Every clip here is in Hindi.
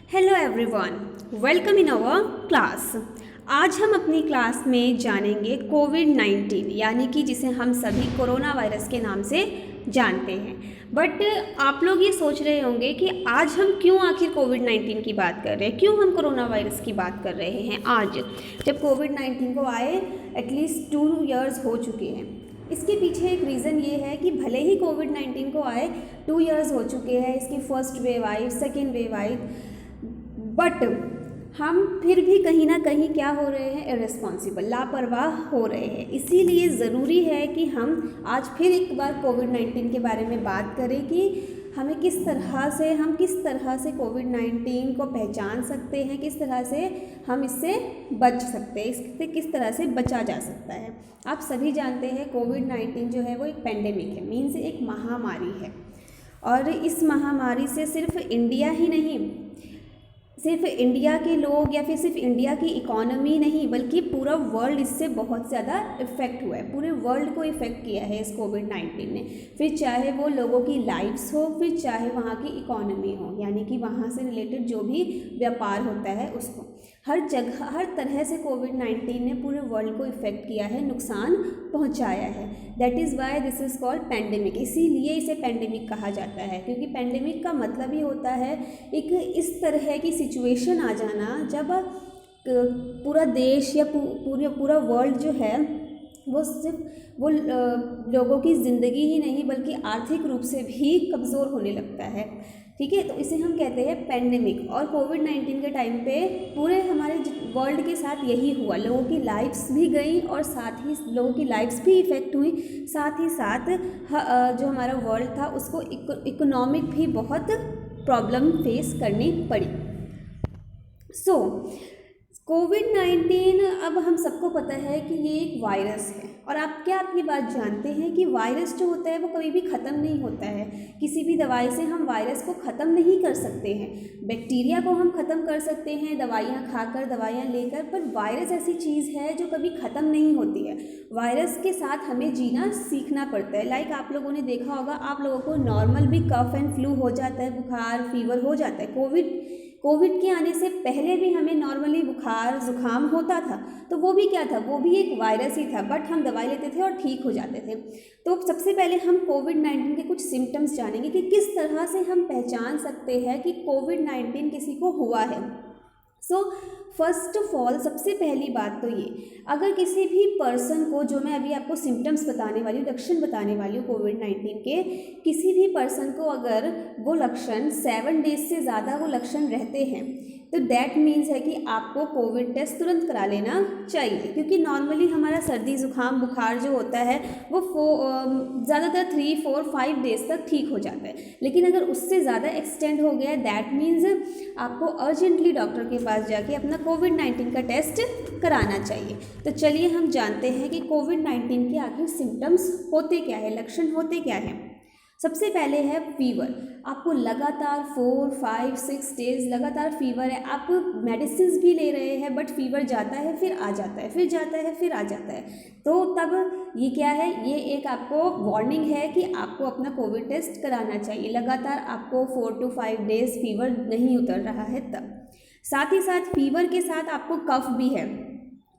Hello everyone, welcome in our class. आज हम अपनी क्लास में जानेंगे कोविड-19 यानी कि जिसे हम सभी कोरोना वायरस के नाम से जानते हैं। बट आप लोग ये सोच रहे होंगे कि आज हम क्यों आखिर कोविड-19 की बात कर रहे हैं, क्यों हम कोरोना वायरस की बात कर रहे हैं आज जब कोविड-19 को आए एटलीस्ट 2 ईयर्स हो चुके हैं। इसके पीछे एक रीज़न ये है कि भले ही कोविड-19 को आए 2 ईयर्स हो चुके हैं, इसकी first wave I, second wave I, but हम फिर भी कहीं ना कहीं क्या हो रहे हैं, इररिस्पॉन्सिबल, लापरवाह हो रहे हैं। इसीलिए ज़रूरी है कि हम आज फिर एक बार कोविड-19 के बारे में बात करें कि हमें किस तरह से कोविड-19 को पहचान सकते हैं, किस तरह से हम इससे बच सकते हैं, इससे किस तरह से बचा जा सकता है। आप सभी जानते हैं कोविड-19 जो है वो एक पेंडेमिक है, मीन्स एक महामारी है। और इस महामारी से सिर्फ इंडिया ही नहीं, सिर्फ इंडिया के लोग या फिर सिर्फ इंडिया की इकोनॉमी नहीं, बल्कि पूरा वर्ल्ड इससे बहुत ज़्यादा इफ़ेक्ट हुआ है। पूरे वर्ल्ड को इफ़ेक्ट किया है इस कोविड-19 ने। फिर चाहे वो लोगों की लाइफ्स हो, फिर चाहे वहाँ की इकोनॉमी हो, यानी कि वहाँ से रिलेटेड जो भी व्यापार होता है उसको, हर जगह हर तरह से कोविड-19 ने पूरे वर्ल्ड को इफ़ेक्ट किया है, नुकसान पहुंचाया है। That is why this is called pandemic. इसीलिए इसे पेंडेमिक कहा जाता है, क्योंकि पेंडेमिक का मतलब ही होता है एक इस तरह की सिचुएशन आ जाना जब पूरा देश या पूरा वर्ल्ड जो है वो सिर्फ वो लोगों की ज़िंदगी ही नहीं बल्कि आर्थिक रूप से भी कमज़ोर होने लगता है। ठीक है, तो इसे हम कहते हैं पेंडेमिक। और कोविड-19 के टाइम पे पूरे हमारे वर्ल्ड के साथ यही हुआ, लोगों की लाइफ्स भी गई और साथ ही लोगों की लाइफ्स भी इफ़ेक्ट हुई, साथ ही साथ जो हमारा वर्ल्ड था उसको इकोनॉमिक भी बहुत प्रॉब्लम फेस करनी पड़ी। कोविड-19 अब हम सबको पता है कि ये एक वायरस है। और आप ये बात जानते हैं कि वायरस जो होता है वो कभी भी ख़त्म नहीं होता है। किसी भी दवाई से हम वायरस को ख़त्म नहीं कर सकते हैं। बैक्टीरिया को हम ख़त्म कर सकते हैं दवाइयाँ खाकर, दवाइयाँ लेकर, पर वायरस ऐसी चीज़ है जो कभी ख़त्म नहीं होती है। वायरस के साथ हमें जीना सीखना पड़ता है। लाइक आप लोगों ने देखा होगा, आप लोगों को नॉर्मल भी कफ एंड फ्लू हो जाता है, बुखार फीवर हो जाता है। कोविड के आने से पहले भी हमें नॉर्मली बुखार जुकाम होता था, तो वो भी क्या था, वो भी एक वायरस ही था, बट हम दवाई लेते थे और ठीक हो जाते थे। तो सबसे पहले हम कोविड-19 के कुछ सिम्टम्स जानेंगे कि किस तरह से हम पहचान सकते हैं कि कोविड-19 किसी को हुआ है। फर्स्ट ऑफ ऑल, सबसे पहली बात तो ये, अगर किसी भी पर्सन को, जो मैं अभी आपको सिम्टम्स बताने वाली हूँ, लक्षण बताने वाली हूँ कोविड-19 के, किसी भी पर्सन को अगर वो लक्षण 7 डेज से ज़्यादा वो लक्षण रहते हैं तो दैट मीन्स है कि आपको कोविड टेस्ट तुरंत करा लेना चाहिए। क्योंकि नॉर्मली हमारा सर्दी जुकाम बुखार जो होता है वो ज़्यादातर 3, 4, 5 डेज तक ठीक हो जाता है, लेकिन अगर उससे ज़्यादा एक्सटेंड हो गया दैट मीन्स आपको अर्जेंटली डॉक्टर के पास जाके अपना कोविड-19 का टेस्ट कराना चाहिए। तो चलिए हम जानते हैं कि कोविड-19 के आखिर सिम्टम्स होते क्या है, लक्षण होते क्या हैं। सबसे पहले है फीवर। आपको लगातार 4, 5, 6 डेज लगातार फीवर है, आप मेडिसिन भी ले रहे हैं बट फीवर जाता है फिर आ जाता है, फिर जाता है फिर आ जाता है, तो तब ये क्या है, ये एक आपको वार्निंग है कि आपको अपना कोविड टेस्ट कराना चाहिए। लगातार आपको 4 to 5 डेज फीवर नहीं उतर रहा है तब। साथ ही साथ फीवर के साथ आपको कफ भी है,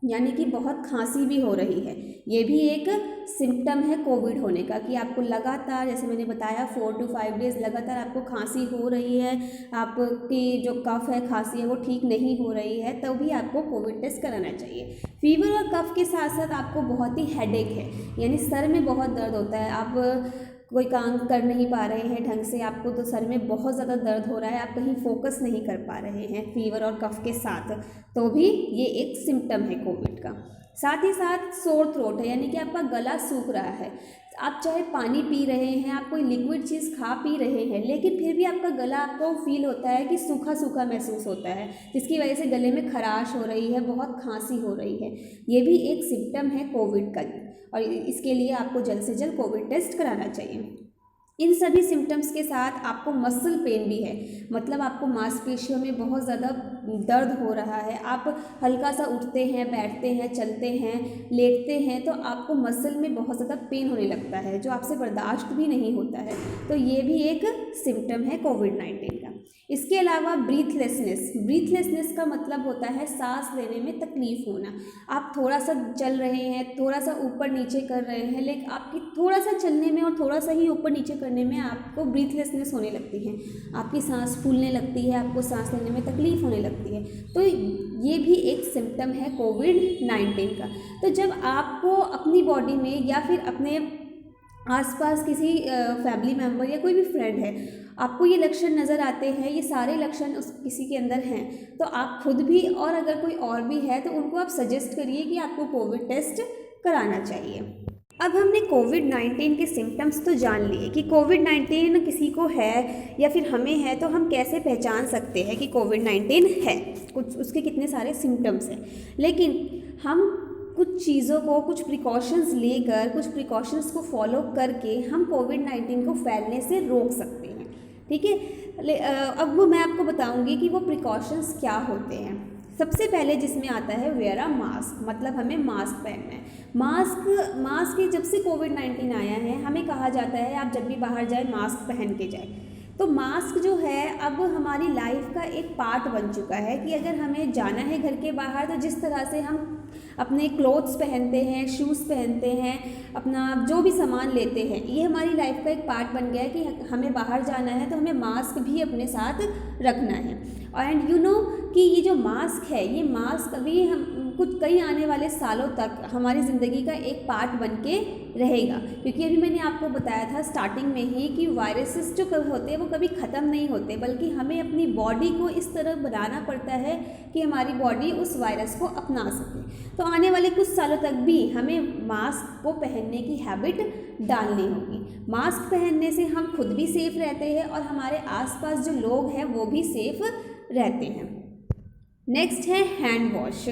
यानी कि बहुत खांसी भी हो रही है। ये भी एक सिम्टम है कोविड होने का कि आपको लगातार, जैसे मैंने बताया, 4 to 5 डेज लगातार आपको खांसी हो रही है, आपकी जो कफ है, खांसी है, वो ठीक नहीं हो रही है, तब भी आपको कोविड टेस्ट कराना चाहिए। फीवर और कफ के साथ साथ आपको बहुत ही हेडेक है, यानी सर में बहुत दर्द होता है, आप कोई काम कर नहीं पा रहे हैं ढंग से, आपको तो सर में बहुत ज़्यादा दर्द हो रहा है, आप कहीं फोकस नहीं कर पा रहे हैं फीवर और कफ के साथ, तो भी ये एक सिम्टम है कोविड का। साथ ही साथ सोर थ्रोट है, यानी कि आपका गला सूख रहा है। आप चाहे पानी पी रहे हैं, आप कोई लिक्विड चीज़ खा पी रहे हैं, लेकिन फिर भी आपका गला, आपको फील होता है कि सूखा सूखा महसूस होता है, जिसकी वजह से गले में खराश हो रही है, बहुत खांसी हो रही है। ये भी एक सिम्टम है कोविड का, और इसके लिए आपको जल्द से जल्द कोविड टेस्ट कराना चाहिए। इन सभी सिम्टम्स के साथ आपको मसल पेन भी है, मतलब आपको मांसपेशियों में बहुत ज़्यादा दर्द हो रहा है, आप हल्का सा उठते हैं, बैठते हैं, चलते हैं, लेटते हैं, तो आपको मसल में बहुत ज़्यादा पेन होने लगता है जो आपसे बर्दाश्त भी नहीं होता है। तो ये भी एक सिम्टम है कोविड-19 का। इसके अलावा ब्रीथलेसनेस का मतलब होता है सांस लेने में तकलीफ़ होना। आप थोड़ा सा चल रहे हैं, थोड़ा सा ऊपर नीचे कर रहे हैं, लेकिन आपकी थोड़ा सा चलने में और थोड़ा सा ही ऊपर नीचे करने में आपको ब्रीथलेसनेस होने लगती है, आपकी सांस फूलने लगती है, आपको सांस लेने में तकलीफ़ होने लगती है। तो ये भी एक सिम्टम है कोविड-19 का। तो जब आपको अपनी बॉडी में या फिर अपने आसपास किसी फैमिली मेम्बर या कोई भी फ्रेंड है, आपको ये लक्षण नज़र आते हैं, ये सारे लक्षण उस किसी के अंदर हैं, तो आप खुद भी और अगर कोई और भी है तो उनको आप सजेस्ट करिए कि आपको कोविड टेस्ट कराना चाहिए। अब हमने कोविड-19 के सिम्टम्स तो जान लिए कि कोविड-19 किसी को है या फिर हमें है, तो हम कैसे पहचान सकते हैं कि कोविड-19 है, कुछ उसके कितने सारे सिम्टम्स हैं। लेकिन हम कुछ चीज़ों को, कुछ प्रिकॉशंस लेकर, कुछ प्रिकॉशंस को फॉलो करके हम कोविड-19 को फैलने से रोक सकते हैं, ठीक है। अब मैं आपको बताऊंगी कि वो प्रिकॉशंस क्या होते हैं। सबसे पहले जिसमें आता है वेयर अ मास्क, मतलब हमें मास्क पहनना है। मास्क जब से कोविड-19 आया है हमें कहा जाता है आप जब भी बाहर जाए मास्क पहन के जाए। तो मास्क जो है अब हमारी लाइफ का एक पार्ट बन चुका है कि अगर हमें जाना है घर के बाहर तो जिस तरह से हम अपने क्लोथ्स पहनते हैं, शूज़ पहनते हैं, अपना जो भी सामान लेते हैं, ये हमारी लाइफ का एक पार्ट बन गया है कि हमें बाहर जाना है तो हमें मास्क भी अपने साथ रखना है। एंड यू नो कि ये जो मास्क है, ये मास्क अभी हम कुछ कई आने वाले सालों तक हमारी ज़िंदगी का एक पार्ट बन के रहेगा, क्योंकि अभी मैंने आपको बताया था स्टार्टिंग में ही कि वायरसेस जो होते हैं वो कभी ख़त्म नहीं होते, बल्कि हमें अपनी बॉडी को इस तरह बनाना पड़ता है कि हमारी बॉडी उस वायरस को अपना सके। तो आने वाले कुछ सालों तक भी हमें मास्क को पहनने की हैबिट डालनी होगी। मास्क पहनने से हम खुद भी सेफ़ रहते हैं और हमारे आसपास जो लोग हैं वो भी सेफ़ रहते हैं। नेक्स्ट है हैंड वॉश।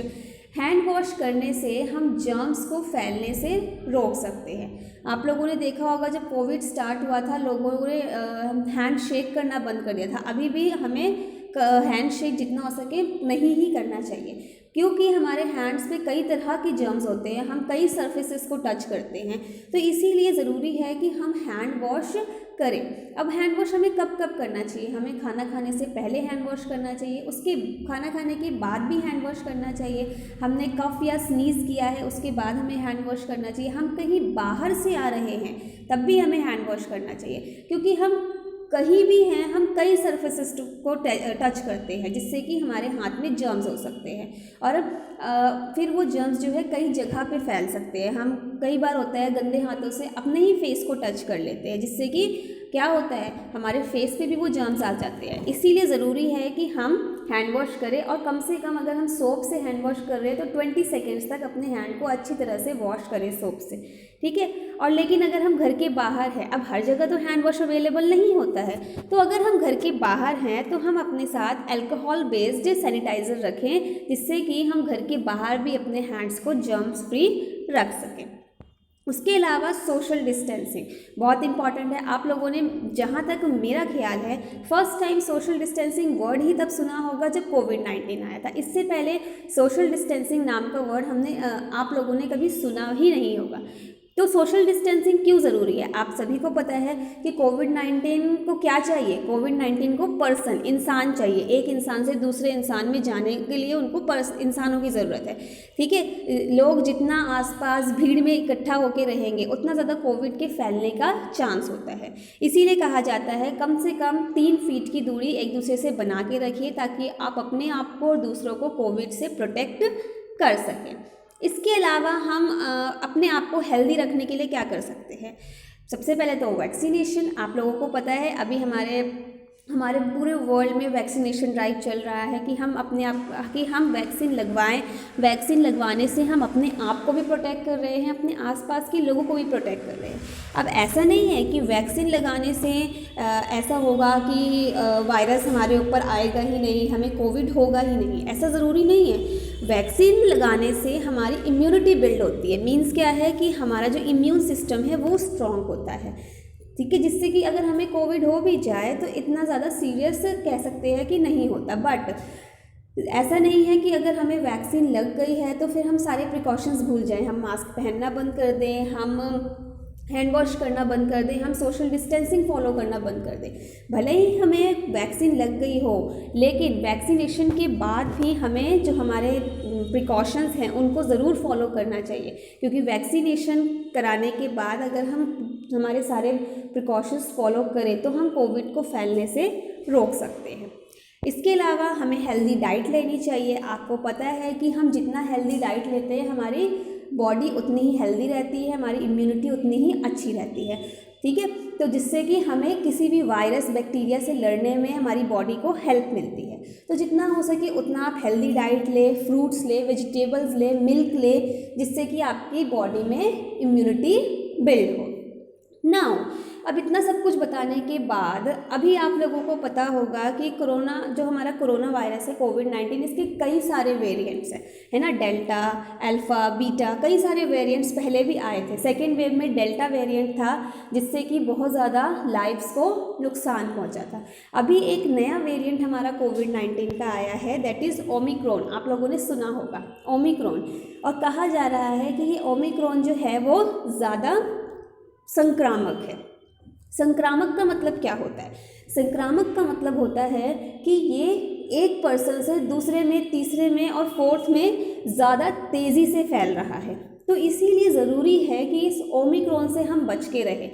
हैंड वॉश करने से हम जर्म्स को फैलने से रोक सकते हैं। आप लोगों ने देखा होगा जब कोविड स्टार्ट हुआ था लोगों ने हैंड शेक करना बंद कर दिया था। अभी भी हमें हैंड शेक जितना हो सके नहीं ही करना चाहिए, क्योंकि हमारे हैंड्स पे कई तरह के जर्म्स होते हैं, हम कई सरफेसेस को टच करते हैं, तो इसीलिए ज़रूरी है कि हम हैंड वॉश करें। अब हैंड वॉश हमें कब कब करना चाहिए? हमें खाना खाने से पहले हैंड वॉश करना चाहिए, उसके खाना खाने के बाद भी हैंड वॉश करना चाहिए। हमने कफ या स्नीज़ किया है उसके बाद हमें हैंड वॉश करना चाहिए। हम कहीं बाहर से आ रहे हैं तब भी हमें हैंड वॉश करना चाहिए, क्योंकि हम कहीं भी हैं हम कई सरफेसेस को टच करते हैं जिससे कि हमारे हाथ में जर्म्स हो सकते हैं और फिर वो जर्म्स जो है कई जगह पे फैल सकते हैं। हम कई बार होता है गंदे हाथों से अपने ही फेस को टच कर लेते हैं, जिससे कि क्या होता है हमारे फेस पे भी वो जर्म्स आ जाते हैं। इसीलिए ज़रूरी है कि हम हैंड वॉश करें और कम से कम अगर हम सोप से हैंड वॉश कर रहे हैं तो 20 सेकेंड्स तक अपने हैंड को अच्छी तरह से वॉश करें सोप से, ठीक है। और लेकिन अगर हम घर के बाहर हैं, अब हर जगह तो हैंड वॉश अवेलेबल नहीं होता है, तो अगर हम घर के बाहर हैं तो हम अपने साथ अल्कोहल बेस्ड सैनिटाइज़र रखें, जिससे कि हम घर के बाहर भी अपने हैंड्स को जर्म्स फ्री रख सकें। उसके अलावा सोशल डिस्टेंसिंग बहुत इंपॉर्टेंट है। आप लोगों ने, जहाँ तक मेरा ख्याल है, first time social distancing word ही तब सुना होगा जब कोविड-19 आया था। इससे पहले सोशल डिस्टेंसिंग नाम का वर्ड आप लोगों ने कभी सुना ही नहीं होगा। तो सोशल डिस्टेंसिंग क्यों ज़रूरी है? आप सभी को पता है कि कोविड-19 को क्या चाहिए? कोविड-19 को इंसान चाहिए। एक इंसान से दूसरे इंसान में जाने के लिए उनको इंसानों की ज़रूरत है, ठीक है। लोग जितना आसपास भीड़ में इकट्ठा होकर रहेंगे उतना ज़्यादा कोविड के फैलने का चांस होता है। इसीलिए कहा जाता है कम से कम 3 फीट की दूरी एक दूसरे से बना के रखिए, ताकि आप अपने आप को और दूसरों को कोविड से प्रोटेक्ट कर सकें। इसके अलावा हम अपने आप को हेल्दी रखने के लिए क्या कर सकते हैं? सबसे पहले तो वैक्सीनेशन। आप लोगों को पता है अभी हमारे पूरे वर्ल्ड में वैक्सीनेशन ड्राइव चल रहा है कि हम वैक्सीन लगवाएं। वैक्सीन लगवाने से हम अपने आप को भी प्रोटेक्ट कर रहे हैं, अपने आसपास के लोगों को भी प्रोटेक्ट कर रहे हैं। अब ऐसा नहीं है कि वैक्सीन लगाने से ऐसा होगा कि वायरस हमारे ऊपर आएगा ही नहीं, हमें कोविड होगा ही नहीं, ऐसा ज़रूरी नहीं है। वैक्सीन लगाने से हमारी इम्यूनिटी बिल्ड होती है। मीन्स क्या है कि हमारा जो इम्यून सिस्टम है वो स्ट्रॉन्ग होता है, ठीक है, जिससे कि अगर हमें कोविड हो भी जाए तो इतना ज़्यादा सीरियस कह सकते हैं कि नहीं होता। बट ऐसा नहीं है कि अगर हमें वैक्सीन लग गई है तो फिर हम सारे प्रिकॉशंस भूल जाएं, हम मास्क पहनना बंद कर दें, हम हैंड वॉश करना बंद कर दें, हम सोशल डिस्टेंसिंग फॉलो करना बंद कर दें। भले ही हमें वैक्सीन लग गई हो, लेकिन वैक्सीनेशन के बाद भी हमें जो हमारे प्रिकॉशंस हैं उनको ज़रूर फॉलो करना चाहिए, क्योंकि वैक्सीनेशन कराने के बाद अगर हम हमारे सारे प्रिकॉशंस फॉलो करें तो हम कोविड को फैलने से रोक सकते हैं। इसके अलावा हमें हेल्दी डाइट लेनी चाहिए। आपको पता है कि हम जितना हेल्दी डाइट लेते हैं हमारी बॉडी उतनी ही हेल्दी रहती है, हमारी इम्यूनिटी उतनी ही अच्छी रहती है, ठीक है। तो जिससे कि हमें किसी भी वायरस बैक्टीरिया से लड़ने में हमारी बॉडी को हेल्प मिलती है। तो जितना हो सके उतना आप हेल्दी डाइट ले, फ्रूट्स ले, वेजिटेबल्स ले, मिल्क ले, जिससे कि आपकी बॉडी में इम्यूनिटी बिल्ड हो। नाउ अब इतना सब कुछ बताने के बाद अभी आप लोगों को पता होगा कि कोरोना जो हमारा कोरोना वायरस है कोविड-19, इसके कई सारे वेरिएंट्स हैं, है ना। डेल्टा, अल्फ़ा, बीटा, कई सारे वेरिएंट्स पहले भी आए थे। सेकेंड वेव में डेल्टा वेरिएंट था जिससे कि बहुत ज़्यादा लाइव्स को नुकसान पहुंचा था। अभी एक नया वेरिएंट हमारा कोविड-19 का आया है, दैट इज़ ओमिक्रॉन। आप लोगों ने सुना होगा ओमिक्रॉन, और कहा जा रहा है कि ये ओमिक्रॉन जो है वो ज़्यादा संक्रामक है। संक्रामक का मतलब क्या होता है? संक्रामक का मतलब होता है कि ये एक पर्सन से दूसरे में, तीसरे में और फोर्थ में ज़्यादा तेज़ी से फैल रहा है। तो इसीलिए ज़रूरी है कि इस ओमिक्रॉन से हम बच के रहें,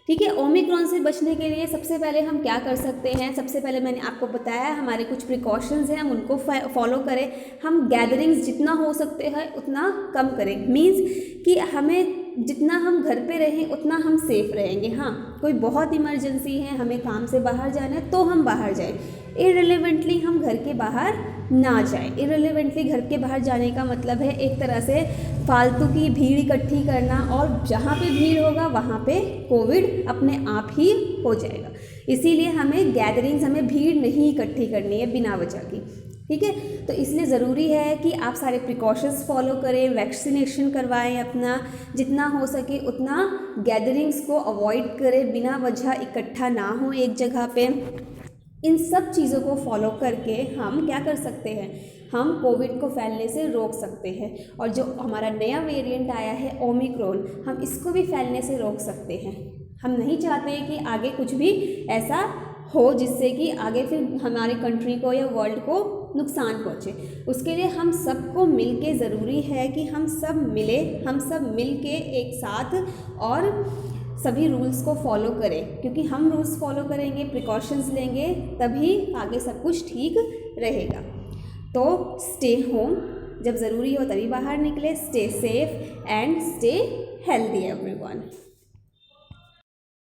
ठीक है। ओमिक्रॉन से बचने के लिए सबसे पहले हम क्या कर सकते हैं? सबसे पहले मैंने आपको बताया हमारे कुछ प्रिकॉशंस हैं, हम उनको फॉलो करें। हम गैदरिंग्स जितना हो सकते हैं उतना कम करें, मीन्स कि हमें जितना हम घर पे रहें उतना हम सेफ़ रहेंगे। हाँ, कोई बहुत इमरजेंसी है, हमें काम से बाहर जाना है तो हम बाहर जाएं, इररिलेवेंटली हम घर के बाहर ना जाएं। इररिलेवेंटली घर के बाहर जाने का मतलब है एक तरह से फालतू की भीड़ इकट्ठी करना, और जहाँ पे भीड़ होगा वहाँ पे कोविड अपने आप ही हो जाएगा। इसीलिए हमें गैदरिंग्स, हमें भीड़ नहीं इकट्ठी करनी है बिना वजह की, ठीक है। तो इसलिए ज़रूरी है कि आप सारे प्रिकॉशंस फॉलो करें, वैक्सीनेशन करवाएं अपना, जितना हो सके उतना गैदरिंग्स को अवॉइड करें, बिना वजह इकट्ठा ना हो एक जगह पे। इन सब चीज़ों को फॉलो करके हम क्या कर सकते हैं? हम कोविड को फैलने से रोक सकते हैं। और जो हमारा नया वेरिएंट आया है ओमिक्रॉन, हम इसको भी फैलने से रोक सकते हैं। हम नहीं चाहते कि आगे कुछ भी ऐसा हो जिससे कि आगे फिर हमारी कंट्री को या वर्ल्ड को नुकसान पहुँचे। उसके लिए हम सबको मिलके, ज़रूरी है कि हम सब मिलें, हम सब मिलके एक साथ और सभी रूल्स को फॉलो करें, क्योंकि हम रूल्स फॉलो करेंगे, प्रिकॉशंस लेंगे, तभी आगे सब कुछ ठीक रहेगा। तो स्टे होम, जब ज़रूरी हो तभी बाहर निकले। Stay safe and stay healthy everyone.